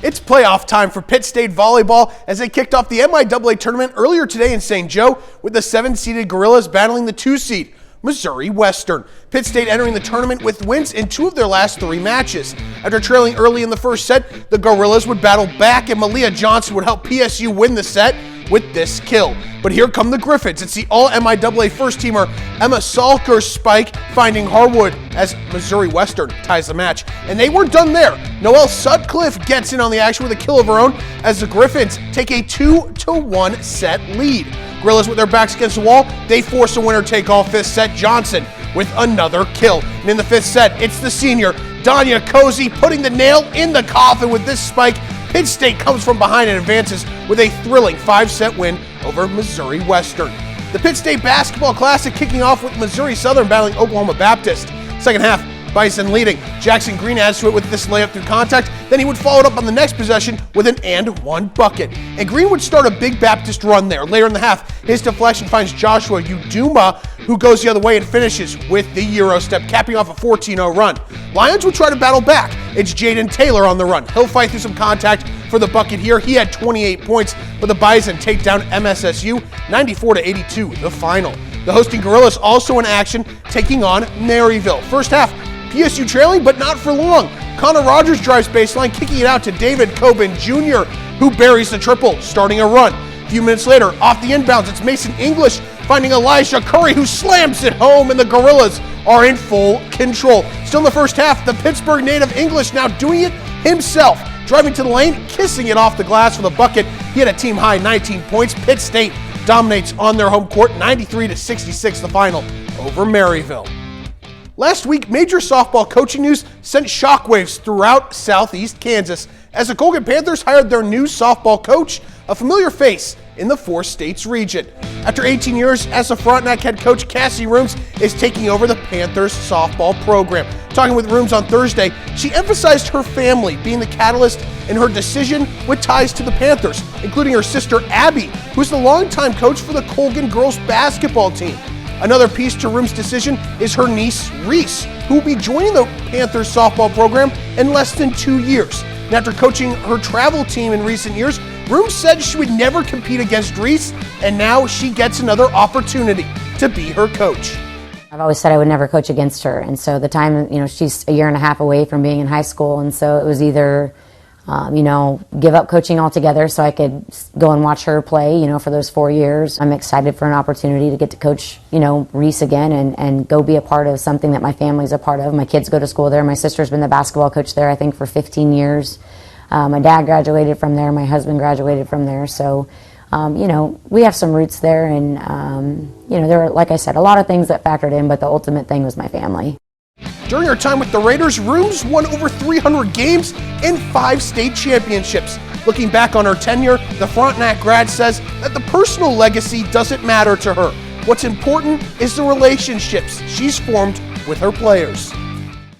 It's playoff time for Pitt State volleyball as they kicked off the MIAA tournament earlier today in St. Joe with the 7-seeded Gorillas battling the 2-seed Missouri Western. Pitt State entering the tournament with wins in 2 of their last 3 matches. After trailing early in the first set, the Gorillas would battle back and Malia Johnson would help PSU win the set with this kill. But here come the Griffins. It's the All-MIAA first-teamer Emma Salker's spike finding Harwood as Missouri Western ties the match. And they weren't done there. Noelle Sutcliffe gets in on the action with a kill of her own as the Griffins take a 2-1 set lead. Gorillas with their backs against the wall, they force a winner-take-all 5th set. Johnson with another kill. And in the 5th set, it's the senior Danya Cozy putting the nail in the coffin with this spike. Pitt State comes from behind and advances with a thrilling 5-set win over Missouri Western. The Pitt State Basketball Classic kicking off with Missouri Southern battling Oklahoma Baptist. Second half, Bison leading. Jackson Green adds to it with this layup through contact. Then he would follow it up on the next possession with an and-one bucket. And Green would start a big Baptist run there. Later in the half, his deflection finds Joshua Uduma, who goes the other way and finishes with the Euro step, capping off a 14-0 run. Lions would try to battle back. It's Jaden Taylor on the run. He'll fight through some contact for the bucket here. He had 28 points, but the Bison take down MSSU 94-82, the final. The hosting Gorillas also in action, taking on Maryville. First half, PSU trailing, but not for long. Connor Rogers drives baseline, kicking it out to David Coben Jr., who buries the triple, starting a run. A few minutes later, off the inbounds, it's Mason English finding Elijah Curry, who slams it home, and the Gorillas are in full control. Still in the first half, the Pittsburgh native English now doing it himself, driving to the lane, kissing it off the glass for the bucket. He had a team-high 19 points. Pitt State dominates on their home court, 93-66 the final over Maryville. Last week, major softball coaching news sent shockwaves throughout southeast Kansas as the Colgan Panthers hired their new softball coach, a familiar face in the 4 states region. After 18 years as a Frontenac head coach, Cassie Rooms is taking over the Panthers softball program. Talking with Rooms on Thursday, she emphasized her family being the catalyst in her decision with ties to the Panthers, including her sister Abby, who's the longtime coach for the Colgan girls basketball team. Another piece to Room's decision is her niece, Reese, who will be joining the Panthers softball program in less than 2 years. And after coaching her travel team in recent years, Rooms said she would never compete against Reese, and now she gets another opportunity to be her coach. I've always said I would never coach against her, and so the time, she's a year and a half away from being in high school, and so it was either give up coaching altogether so I could go and watch her play, for those 4 years. I'm excited for an opportunity to get to coach, Reese again and go be a part of something that my family's a part of. My kids go to school there. My sister's been the basketball coach there, I think, for 15 years. My dad graduated from there. My husband graduated from there. So, we have some roots there. And, there were, like I said, a lot of things that factored in, but the ultimate thing was my family. During her time with the Raiders, Rooms won over 300 games and 5 state championships. Looking back on her tenure, the Frontenac grad says that the personal legacy doesn't matter to her. What's important is the relationships she's formed with her players.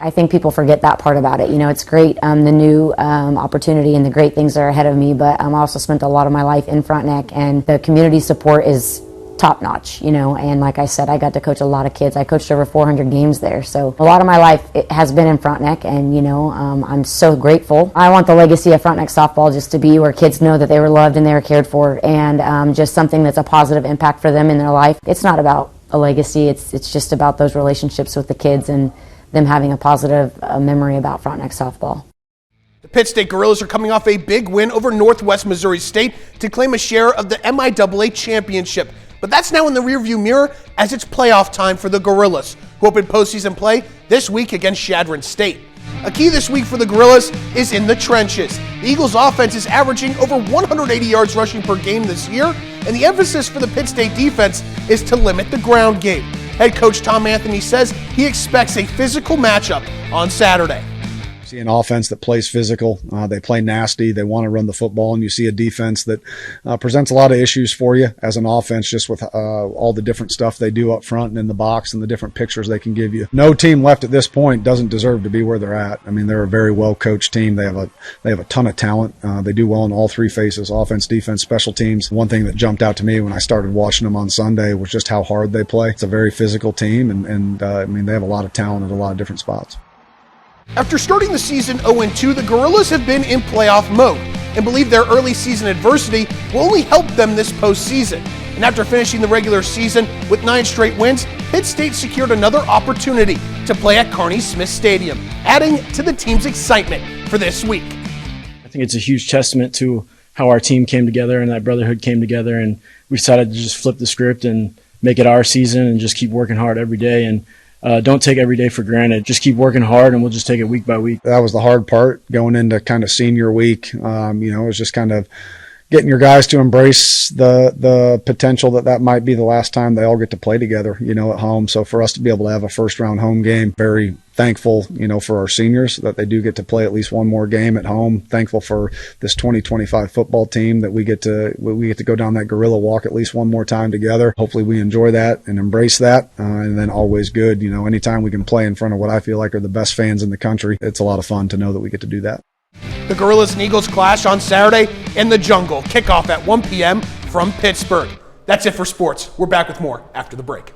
I think people forget that part about it. It's great, the new opportunity and the great things that are ahead of me, but I also spent a lot of my life in Frontenac, and the community support is top-notch, and like I said, I got to coach a lot of kids. I coached over 400 games there, so a lot of my life it has been in Frontenac, and I'm so grateful. I want the legacy of Frontenac softball just to be where kids know that they were loved and they were cared for, and just something that's a positive impact for them in their life. It's not about a legacy, it's just about those relationships with the kids and them having a positive memory about Frontenac softball. The Pitt State Gorillas are coming off a big win over Northwest Missouri State to claim a share of the MIAA championship. But that's now in the rearview mirror as it's playoff time for the Gorillas, who open postseason play this week against Chadron State. A key this week for the Gorillas is in the trenches. The Eagles' offense is averaging over 180 yards rushing per game this year, and the emphasis for the Pitt State defense is to limit the ground game. Head coach Tom Anthony says he expects a physical matchup on Saturday. See an offense that plays physical, they play nasty, they want to run the football, and you see a defense that presents a lot of issues for you as an offense, just with all the different stuff they do up front and in the box and the different pictures they can give you. No team left at this point doesn't deserve to be where they're at. I mean, they're a very well coached team. They have a ton of talent. They do well in all 3 phases: offense, defense, special teams. One thing that jumped out to me when I started watching them on Sunday was just how hard they play. It's a very physical team, and I mean, they have a lot of talent at a lot of different spots. After starting the season 0-2, the Gorillas have been in playoff mode and believe their early season adversity will only help them this postseason. And after finishing the regular season with 9 straight wins, Pitt State secured another opportunity to play at Kearney Smith Stadium, adding to the team's excitement for this week. I think it's a huge testament to how our team came together and that brotherhood came together, and we decided to just flip the script and make it our season and just keep working hard every day, and don't take every day for granted. Just keep working hard, and we'll just take it week by week. That was the hard part going into kind of senior week. It was just kind of getting your guys to embrace the potential that might be the last time they all get to play together, at home. So for us to be able to have a first round home game, very thankful, for our seniors that they do get to play at least one more game at home. Thankful for this 2025 football team that we get to go down that gorilla walk at least one more time together. Hopefully we enjoy that and embrace that. And then always good, anytime we can play in front of what I feel like are the best fans in the country, it's a lot of fun to know that we get to do that. The Gorillas and Eagles clash on Saturday in the Jungle. Kickoff at 1 p.m. from Pittsburgh. That's it for sports. We're back with more after the break.